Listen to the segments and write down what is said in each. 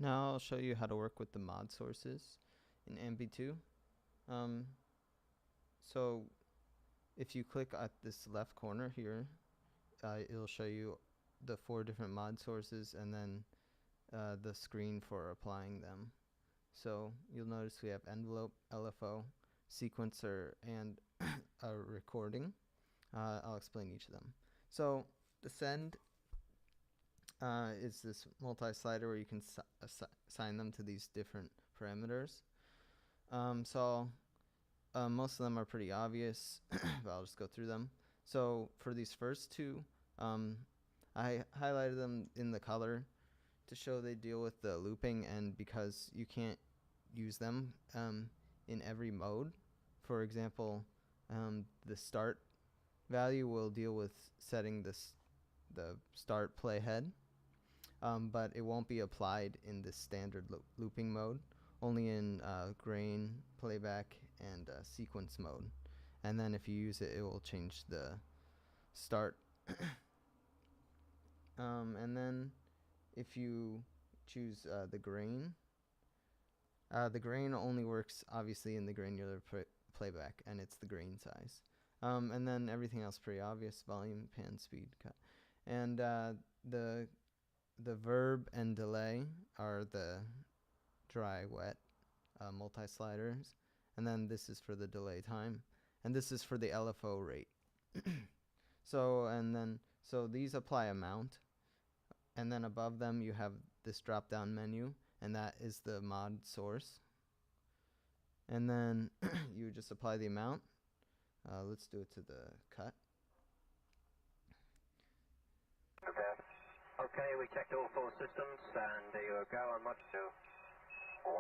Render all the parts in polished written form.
Now I'll show you how to work with the mod sources in amBe 2. So if you click at this left corner here, it'll show you the 4 different mod sources and then the screen for applying them. So you'll notice we have envelope, LFO, sequencer, and a recording. I'll explain each of them. So the send is this multi-slider where you can assign them to these different parameters. Most of them are pretty obvious, but I'll just go through them. So for these first two, I highlighted them in the color to show they deal with the looping, and because you can't use them in every mode. For example, the start value will deal with setting the start playhead, but it won't be applied in the standard looping mode, only in grain, playback, and sequence mode. And then if you use it, it will change the start. And then if you choose the grain only works obviously in the granular playback, and it's the grain size. And then everything else pretty obvious: volume, pan, speed, cut. And the verb and delay are the dry, wet multi-sliders. And then this is for the delay time. And this is for the LFO rate. So these apply amount. And then above them you have this drop-down menu, and that is the mod source. And then you just apply the amount. Let's do it to the cut. Okay, we checked all 4 systems, and there you go on mod 2. 1,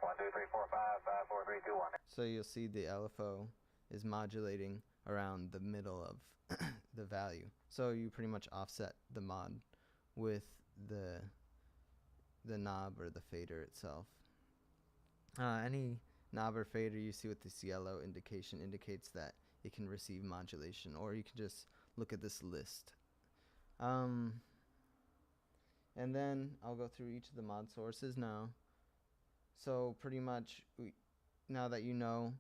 1, 2, 3, 4, 5, 5, 4, 3, 2, 1. So you'll see the LFO is modulating around the middle of the value. So you pretty much offset the mod with the knob or the fader itself. Any knob or fader you see with this yellow indication indicates that it can receive modulation, or you can just look at this list. And then I'll go through each of the mod sources now. So pretty much now that you know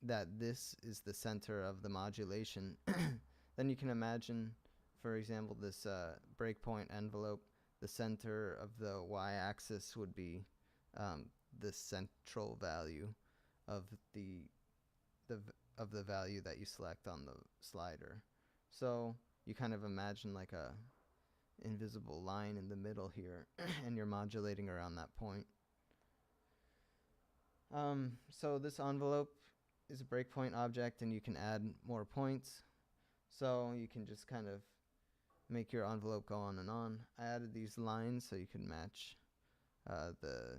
that this is the center of the modulation, then you can imagine, for example, this breakpoint envelope. The center of the y-axis would be the central value of the value that you select on the slider. So you kind of imagine like a invisible line in the middle here, and you're modulating around that point. So this envelope is a breakpoint object, and you can add more points. So you can just kind of make your envelope go on and on. I added these lines so you can match the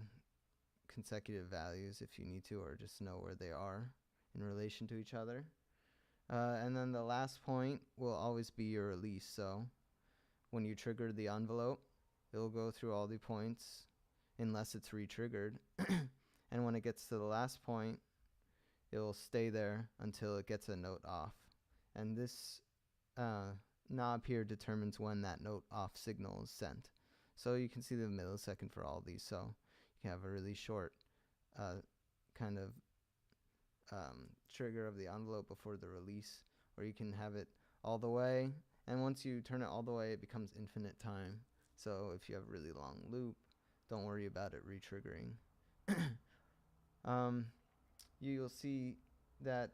consecutive values if you need to, or just know where they are in relation to each other. And then the last point will always be your release. So when you trigger the envelope, it'll go through all the points unless it's re-triggered. And when it gets to the last point, it will stay there until it gets a note off. And this knob here determines when that note off signal is sent. So you can see the millisecond for all these. So you can have a really short kind of trigger of the envelope before the release, or you can have it all the way, and once you turn it all the way, it becomes infinite time. So if you have a really long loop, don't worry about it re-triggering. You'll see that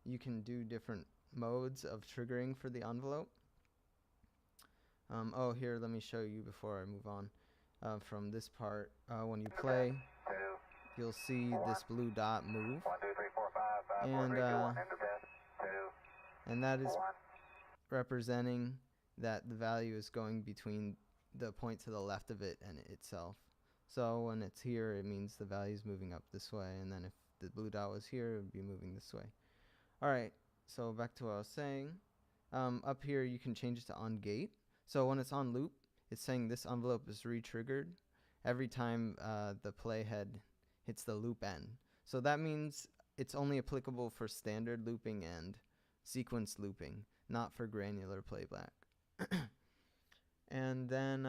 you can do different modes of triggering for the envelope. Oh, here, let me show you before I move on. From this part, when you play, you'll see this blue dot move. 1, 2, 3, 4, 5, 5, 4, 3, 2, 1. And that is representing that the value is going between the point to the left of it and itself. So when it's here, it means the value is moving up this way, and then if the blue dot was here, it would be moving this way. Alright, so back to what I was saying. Up here, you can change it to on gate. So when it's on loop, it's saying this envelope is re-triggered every time the playhead hits the loop end. So that means it's only applicable for standard looping and sequence looping, not for granular playback. And then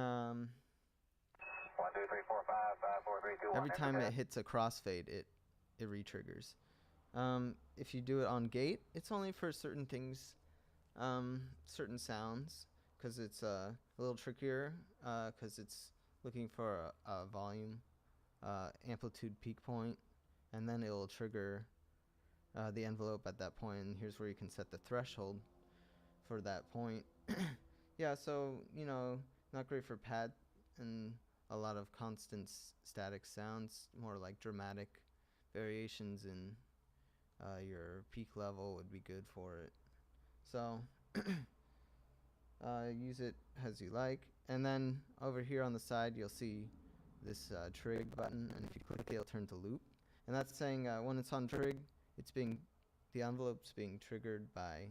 1, 2, 3, 4, 5, 5, 4, 3, 2, 1. Every time it hits a crossfade, it re-triggers. If you do it on gate, it's only for certain things, certain sounds, because it's a little trickier, because it's looking for a volume, amplitude peak point, and then it will trigger the envelope at that point, and here's where you can set the threshold for that point. Yeah, so, you know, not great for pad and a lot of constant static sounds, more like dramatic variations in your peak level would be good for it. So use it as you like. And then over here on the side you'll see this trig button, and if you click it, it'll turn to loop. And that's saying when it's on trig, the envelope's being triggered by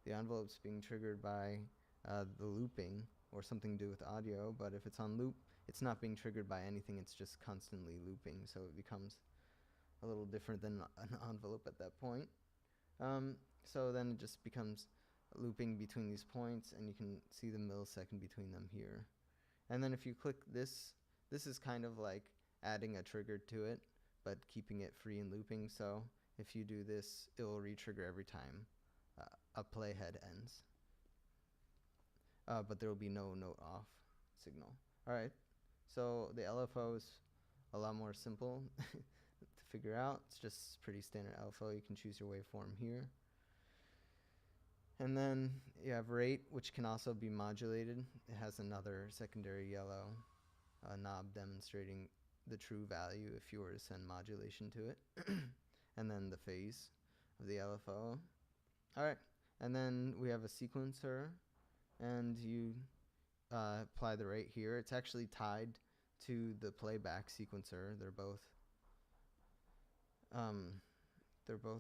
the envelope's being triggered by the looping or something to do with audio. But if it's on loop, it's not being triggered by anything, it's just constantly looping, so it becomes a little different than an envelope at that point. So then it just becomes looping between these points, and you can see the millisecond between them here. And then if you click this, this is kind of like adding a trigger to it, but keeping it free and looping. So if you do this, it will re-trigger every time a playhead ends. But there will be no note off signal. Alright, so the LFO is a lot more simple to figure out. It's just pretty standard LFO. You can choose your waveform here. And then you have rate, which can also be modulated. It has another secondary yellow knob demonstrating the true value if you were to send modulation to it. And then the phase of the LFO. Alright, and then we have a sequencer, and you apply the rate here. It's actually tied to the playback sequencer. They're both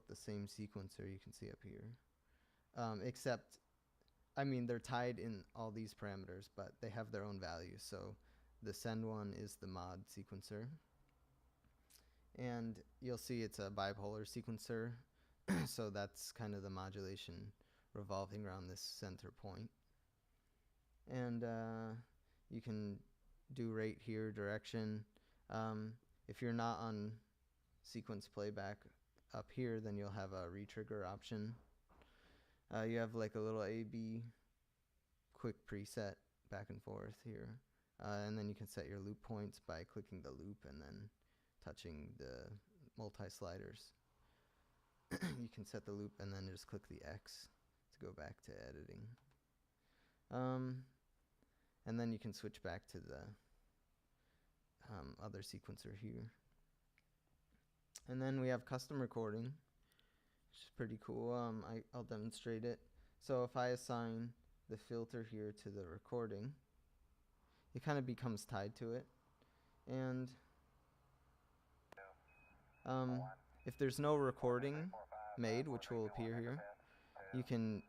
the same sequencer, you can see up here. Except, I mean, they're tied in all these parameters, but they have their own values. So the send one is the mod sequencer. And you'll see it's a bipolar sequencer. So that's kind of the modulation revolving around this center point. And you can do rate here, direction. If you're not on sequence playback up here, then you'll have a retrigger option. You have like a little amBe quick preset back and forth here. And then you can set your loop points by clicking the loop and then touching the multi-sliders. You can set the loop and then just click the X to go back to editing. And then you can switch back to the other sequencer here. And then we have custom recording, which is pretty cool. I'll demonstrate it. So if I assign the filter here to the recording, it kind of becomes tied to it. And if there's no recording made, which will appear here, you can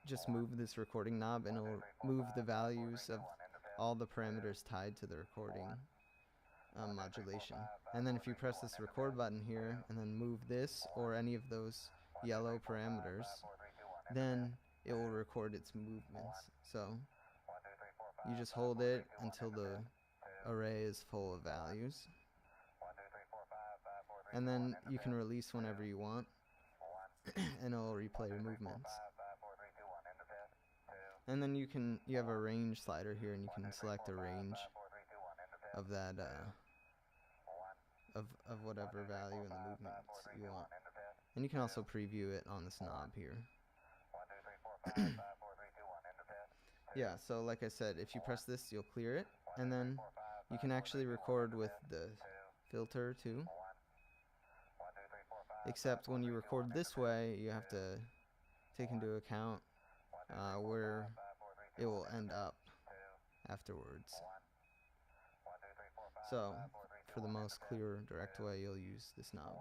just move this recording knob and it'll move the values of all the parameters tied to the recording modulation. And then if you press this record button here and then move this or any of those yellow parameters, then it will record its movements. So you just hold it until the array is full of values, and then you can release whenever you want and it'll replay your movements. And then you have a range slider here, and you can select a range of that of whatever value in the movements you want. And you can also preview it on this knob here. Yeah, so like I said, if you press this, you'll clear it, and then you can actually record with the filter too. Except when you record this way, you have to take into account where it will end up afterwards. So for the most clear, direct way, you'll use this knob.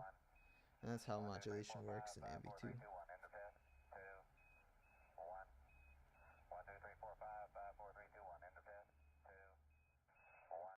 And that's how modulation works in amBe 2.